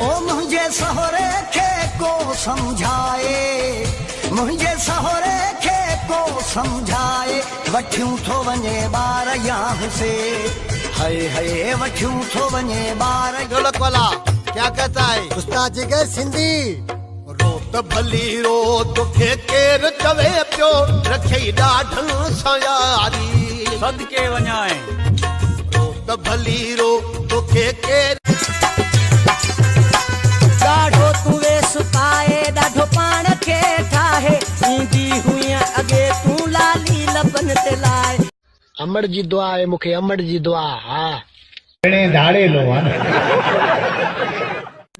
ओ मुझे सहुरे खे को समझाए, मुझे सहुरे खे को समझाए, वठियूं थो वञे ॿार यहाँ से, हाय हाय वठियूं थो वञे ॿार। ढोलक वाला क्या कहता है? उस्ताद जी के सिंधी रोत भली रो तोखे केर चवे पियो, रखे ॾाढनि सां यारी, सदके वञाए। रोत भली रो तोखे केर ॾाढो तूं वेस पाए, ॾाढो पाण खे ठाहे, ईंदी हुई अॻे तूं लाली लबन ते लाए। अमड़ जी दुआ है मुखे, अमड़ जी दुआ। हाँ धाड़े लो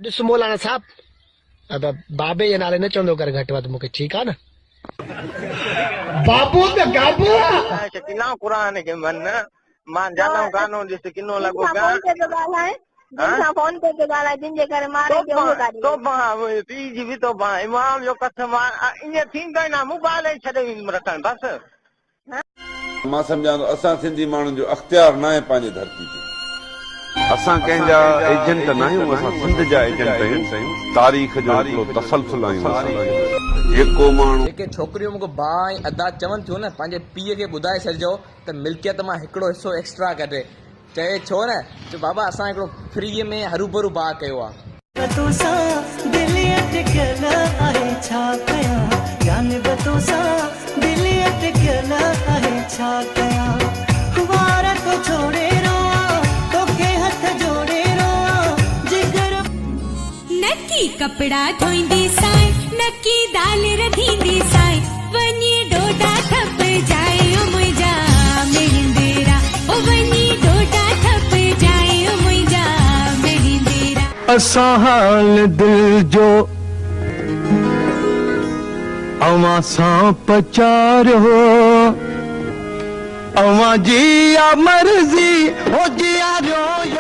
ॾिस मौलाना साहब, अब बाबे जे नाले न चवंदो कर घटि वधि मूंखे, ठीकु आहे न? बाबू त गाबू किना कुरान के मन मां जानू कानून जिस किनो लगो गा हां फोन पे के गाला दिन जे करे मारे के हो गाड़ी तो बा पी जी भी तो बा इमाम जो कसम इन थिंग ना मोबाइल छडे रखन बस। मां सम्झां थो असां सिंधी माण्हुनि जो अख़्तियार न आहे पंहिंजे धरती ते, असां कंहिंजा एजेंट न आहियूं, असां सिंध जा एजेंट आहियूं, तारीख़ जो हिकिड़ो तसलसल आहियूं। जेको माण्हू जेके छोकिरियूं मूंखे भाउ ऐं अदा चवनि थियूं न, पंहिंजे पीउ खे ॿुधाए छॾिजो त मिल्कियत मां हिकिड़ो हिसो एक्स्ट्रा कढे, चए छो न, चओ बाबा असां हिकिड़ो फ्रीअ में हरू भरू भाउ कयो आहे। नकी कपड़ा धोईंदी साए, नकी दाल रधींदी साए, वञी डोडा थप जाए ओ मुंहिंजा मेहिंदेरा, ओ वञी डोडा थप जाए ओ मुंहिंजा मेहिंदेरा। असां हाल दिल जो अवां सां पचारियो, अवां जी मर्ज़ी हो जियारो।